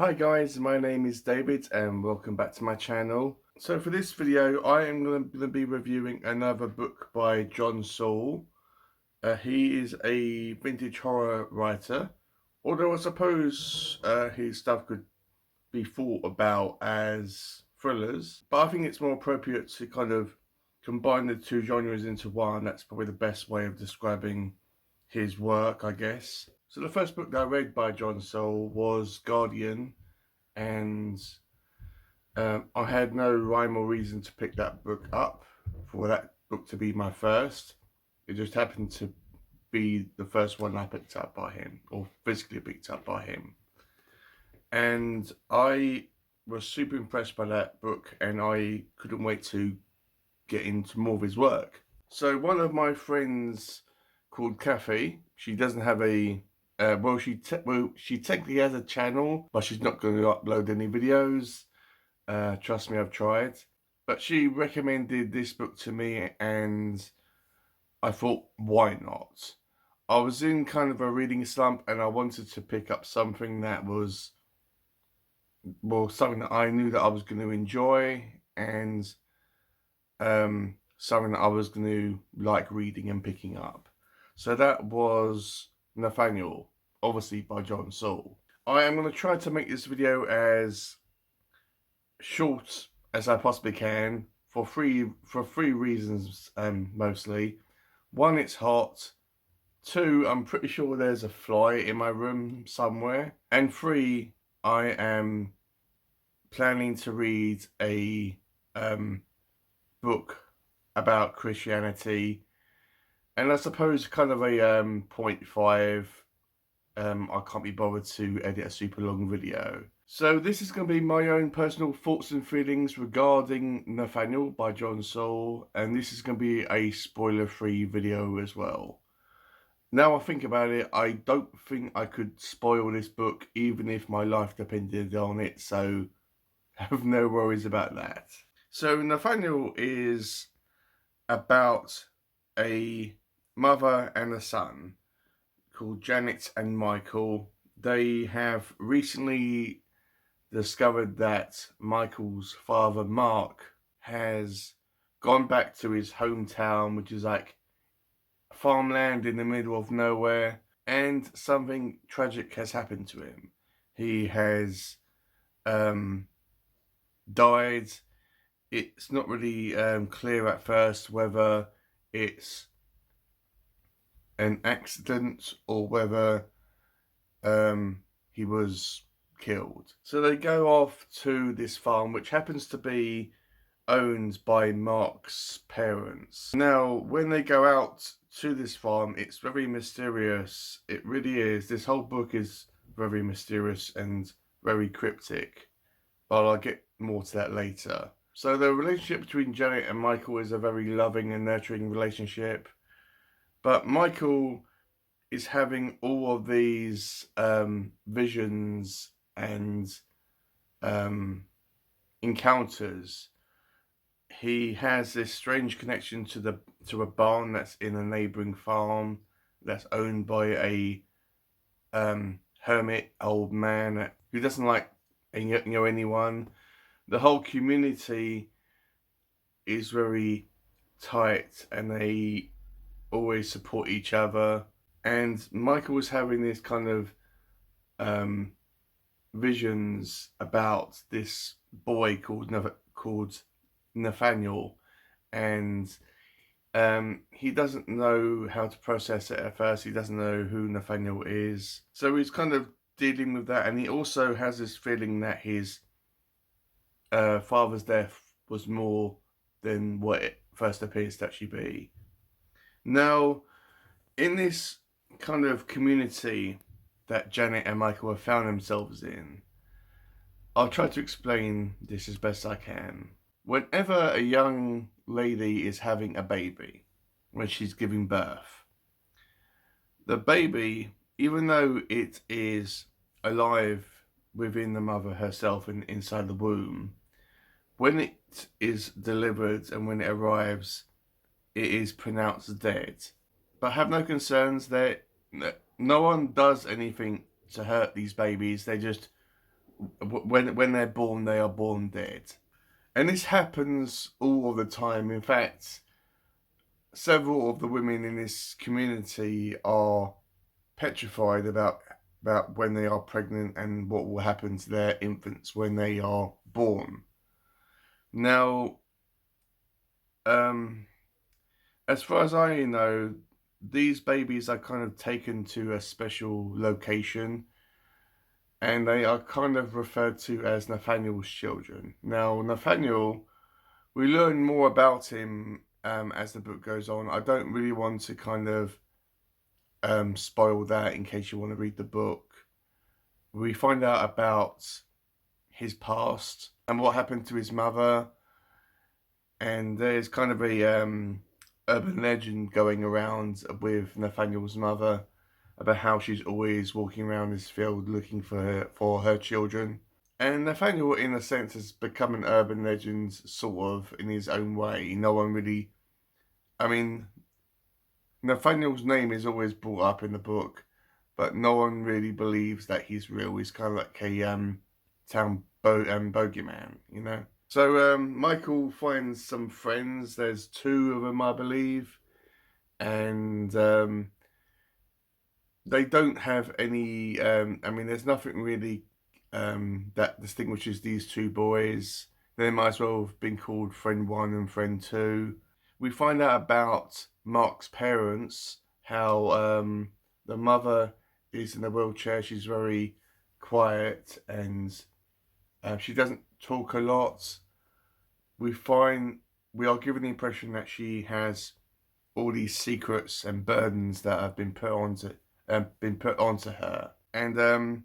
Hi guys, my name is David and welcome back to my channel. So for this video I am going to be reviewing another book by John Saul. He is a vintage horror writer, although I suppose his stuff could be thought about as thrillers, but I think it's more appropriate to kind of combine the two genres into one. That's probably the best way of describing his work, I guess. So the first book that I read by John Saul was Guardian, and I had no rhyme or reason to pick that book up for that book to be my first. It just happened to be the first one I picked up by him, or physically picked up by him. And I was super impressed by that book, and I couldn't wait to get into more of his work. So one of my friends called Kathy, she doesn't have a she technically has a channel, but she's not going to upload any videos. Trust me, I've tried. But she recommended this book to me, and I thought, why not? I was in kind of a reading slump, and I wanted to pick up something that was, well, something that I knew that I was going to enjoy, and something that I was going to like reading and picking up. So that was Nathaniel, obviously by John Saul. I am going to try to make this video as short as I possibly can for three reasons, mostly. One, it's hot. Two, I'm pretty sure there's a fly in my room somewhere. And three, I am planning to read a book about Christianity, and I suppose kind of a 0.5. I can't be bothered to edit a super long video. So this is going to be my own personal thoughts and feelings regarding Nathaniel by John Saul, and this is going to be a spoiler-free video as well. Now I think about it, I don't think I could spoil this book even if my life depended on it, so have no worries about that. So Nathaniel is about a mother and a son called Janet and Michael. They have recently discovered that Michael's father, Mark, has gone back to his hometown, which is like farmland in the middle of nowhere, and something tragic has happened to him. He has died. It's not really clear at first whether it's an accident or whether he was killed. So they go off to this farm, which happens to be owned by Mark's parents. Now, when they go out to this farm, it's very mysterious. It really is. This whole book is very mysterious and very cryptic, but I'll get more to that later. So the relationship between Janet and Michael is a very loving and nurturing relationship, but Michael is having all of these visions and encounters. He has this strange connection to a barn that's in a neighboring farm that's owned by a hermit old man who doesn't like anyone. The whole community is very tight and they always support each other. And Michael was having this kind of visions about this boy called Nathaniel, and he doesn't know how to process it at first. He doesn't know who Nathaniel is, so he's kind of dealing with that. And he also has this feeling that his father's death was more than what it first appears to actually be. Now, in this kind of community that Janet and Michael have found themselves in, I'll try to explain this as best I can. Whenever a young lady is having a baby, when she's giving birth, the baby, even though it is alive within the mother herself and inside the womb, when it is delivered and when it arrives, it is pronounced dead. But have no concerns that no one does anything to hurt these babies. They just when they're born, they are born dead. And this happens all of the time. In fact, several of the women in this community are petrified about when they are pregnant and what will happen to their infants when they are born. Now, um, as far as I know, these babies are kind of taken to a special location, and they are kind of referred to as Nathaniel's children. Now, Nathaniel, we learn more about him as the book goes on. I don't really want to kind of spoil that in case you want to read the book. We find out about his past and what happened to his mother, and there's kind of a urban legend going around with Nathaniel's mother about how she's always walking around this field looking for her children. And Nathaniel, in a sense, has become an urban legend, sort of, in his own way. No one really, I mean, Nathaniel's name is always brought up in the book, but no one really believes that he's real. He's kind of like a town bogeyman, you know? So Michael finds some friends. There's two of them, I believe, and they don't have any. I mean, there's nothing really that distinguishes these two boys. They might as well have been called Friend One and Friend Two. We find out about Mark's parents, how the mother is in a wheelchair. She's very quiet and she doesn't talk a lot. We are given the impression that she has all these secrets and burdens that have been put onto her. And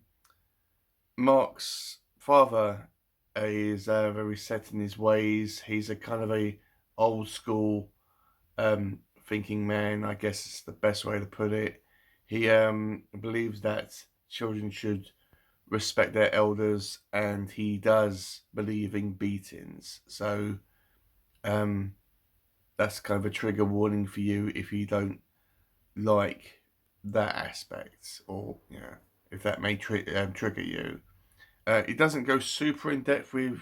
Mark's father is very set in his ways. He's a kind of a old school thinking man, I guess is the best way to put it. He believes that children should respect their elders, and he does believe in beatings. So that's kind of a trigger warning for you if you don't like that aspect, or if that may trigger you. It doesn't go super in depth with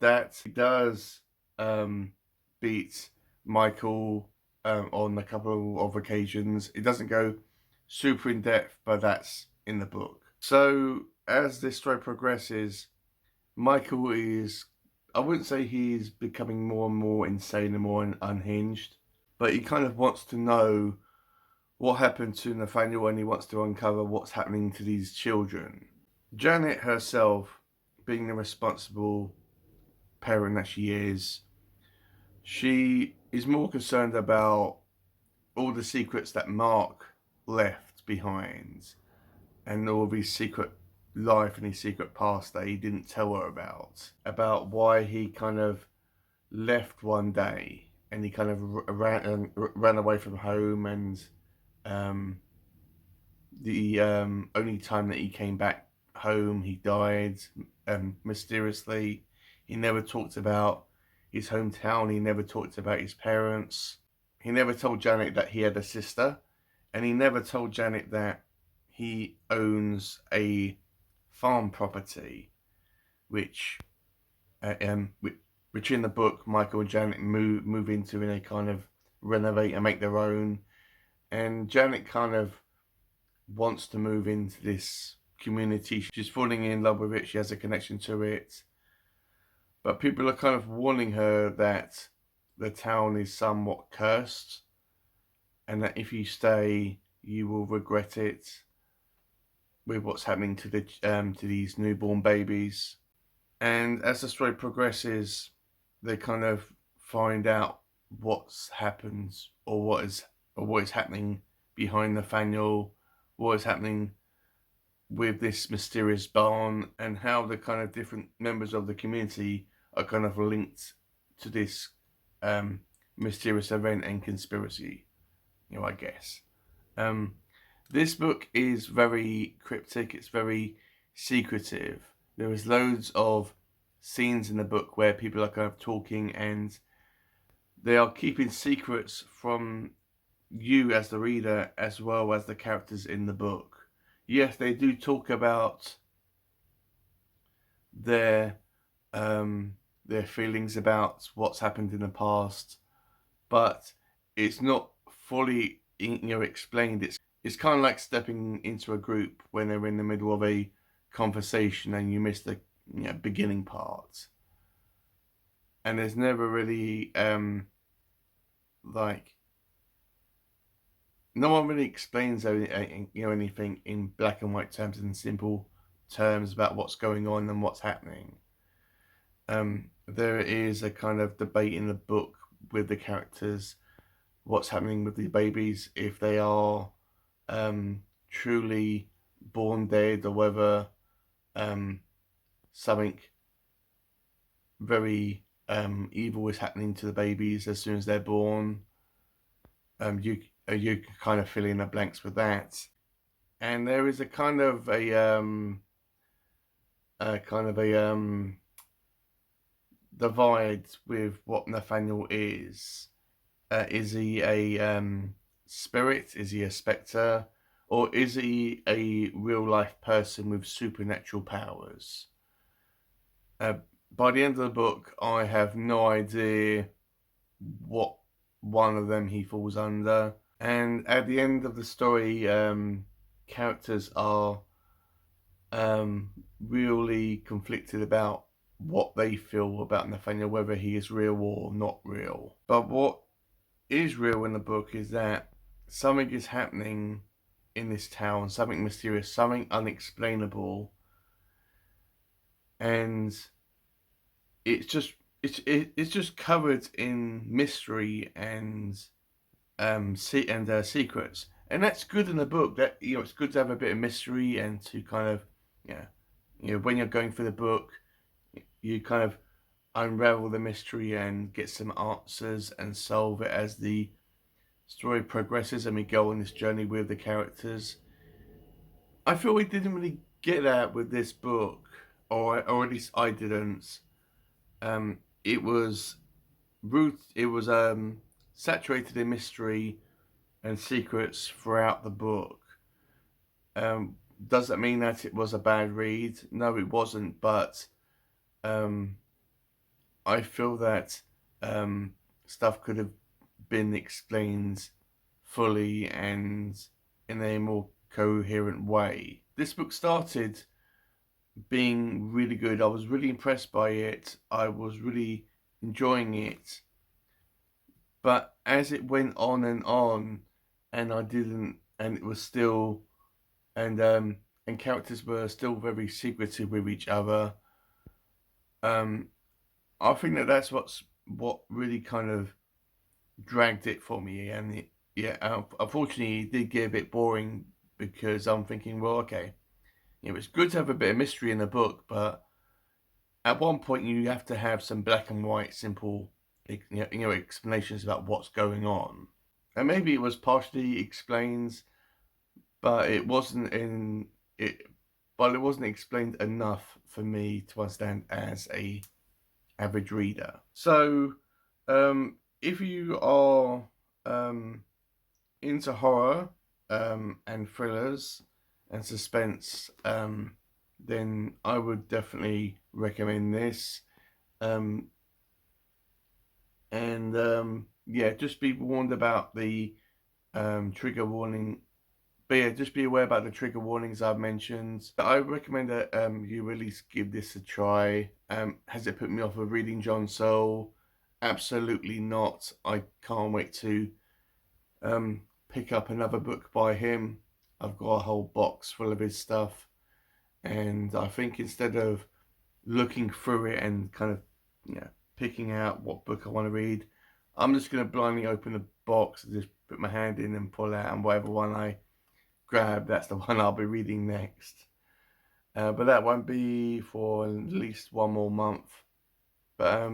that. It does beat Michael on a couple of occasions. It doesn't go super in depth, but that's in the book. So as this story progresses, Michael is, I wouldn't say he's becoming more and more insane and more unhinged, but he kind of wants to know what happened to Nathaniel, and he wants to uncover what's happening to these children. Janet herself, being the responsible parent that she is more concerned about all the secrets that Mark left behind and all of his secret life and his secret past that he didn't tell her about why he kind of left one day and he kind of ran away from home, and the only time that he came back home he died mysteriously. He never talked about his hometown. He never talked about his parents. He never told Janet that he had a sister, and he never told Janet that he owns a farm property, which in the book Michael and Janet move into, and they kind of renovate and make their own. And Janet kind of wants to move into this community. She's falling in love with it. She has a connection to it. But people are kind of warning her that the town is somewhat cursed, and that if you stay, you will regret it with what's happening to these newborn babies. And as the story progresses, they kind of find out what's happened, or what is happening behind Nathaniel, what is happening with this mysterious barn, and how the kind of different members of the community are kind of linked to this mysterious event and conspiracy, I guess. This book is very cryptic. It's very secretive. There is loads of scenes in the book where people are kind of talking, and they are keeping secrets from you as the reader as well as the characters in the book. Yes, they do talk about their um, their feelings about what's happened in the past, but it's not fully explained. It's kind of like stepping into a group when they're in the middle of a conversation and you miss the beginning part, and there's never really like no one really explains anything in black and white terms, in simple terms about what's going on and what's happening. There is a kind of debate in the book with the characters, what's happening with the babies, if they are truly born dead, or whether something very evil is happening to the babies as soon as they're born. You kind of fill in the blanks with that, and there is a kind of a divide with what Nathaniel is. Is he a spirit? Is he a spectre? Or is he a real life person with supernatural powers? By the end of the book, I have no idea what one of them he falls under. And at the end of the story, characters are really conflicted about what they feel about Nathaniel, whether he is real or not real. But what is real in the book is that something is happening in this town, something mysterious, something unexplainable, and it's just covered in mystery and secrets, and that's good in the book. That it's good to have a bit of mystery and to kind of when you're going through the book, you kind of unravel the mystery and get some answers and solve it as the story progresses and we go on this journey with the characters. I feel we didn't really get that with this book, or at least I didn't. It was saturated in mystery and secrets throughout the book. Does that mean that it was a bad read? No, it wasn't. But I feel that stuff could have been explained fully and in a more coherent way. This book started being really good. I was really impressed by it. I was really enjoying it. But as it went on, and it was still, and characters were still very secretive with each other. I think that's what really kind of dragged it for me, and unfortunately, it did get a bit boring because I'm thinking, well, okay, it's good to have a bit of mystery in the book, but at one point you have to have some black and white, simple, explanations about what's going on, and maybe it was partially explained, but it wasn't in it. But it wasn't explained enough for me to understand as a average reader. So, if you are into horror and thrillers and suspense, then I would definitely recommend this. Yeah, just be warned about the trigger warning. But yeah, just be aware about the trigger warnings I've mentioned. I recommend that you at least give this a try. Has it put me off of reading John Saul? Absolutely not. I can't wait to pick up another book by him. I've got a whole box full of his stuff, and I think instead of looking through it and kind of picking out what book I want to read, I'm just going to blindly open the box and just put my hand in and pull out, and whatever one I grab, that's the one I'll be reading next. But that won't be for at least one more month. But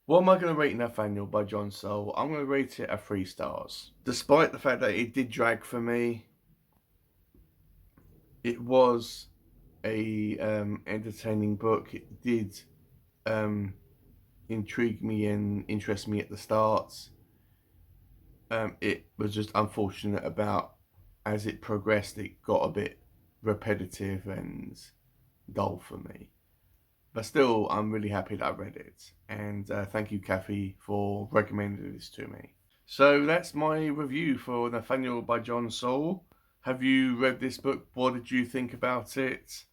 what am I going to rate Nathaniel by John Saul? I'm going to rate it a 3 stars. Despite the fact that it did drag for me, it was a entertaining book. It did intrigue me and interest me at the start. It was just unfortunate about as it progressed, it got a bit repetitive and dull for me. But still, I'm really happy that I read it. And thank you, Kathy, for recommending this to me. So that's my review for Nathaniel by John Saul. Have you read this book? What did you think about it?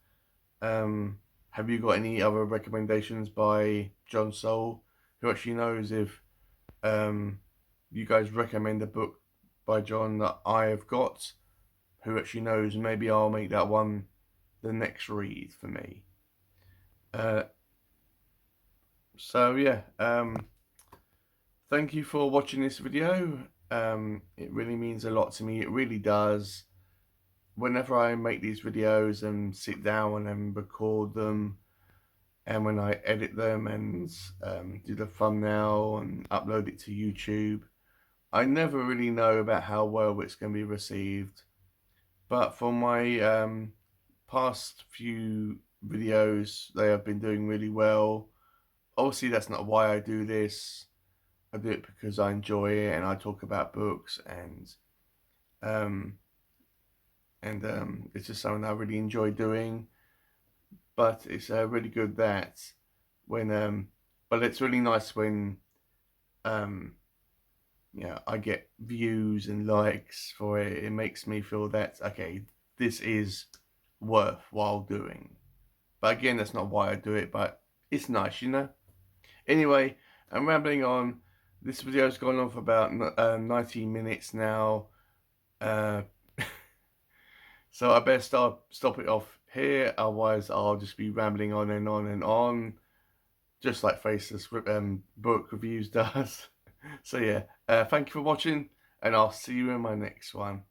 Have you got any other recommendations by John Saul? Who actually knows if you guys recommend a book by John that I have got? Who actually knows? Maybe I'll make that one the next read for me. So yeah, thank you for watching this video. It really means a lot to me. It really does. Whenever I make these videos and sit down and record them, and when I edit them and do the thumbnail and upload it to YouTube, I never really know about how well it's going to be received. But for my past few videos, they have been doing really well. Obviously, that's not why I do this. I do it because I enjoy it and I talk about books, um, and it's just something I really enjoy doing. But it's really good that but it's really nice when I get views and likes for it. It makes me feel that okay, this is worthwhile doing. But again, that's not why I do it, but it's nice, you know. Anyway, I'm rambling on. This video's gone on for about 19 minutes now. Uh, so I better stop it off here, otherwise I'll just be rambling on and on and on, just like Faceless book reviews does. So yeah, thank you for watching, and I'll see you in my next one.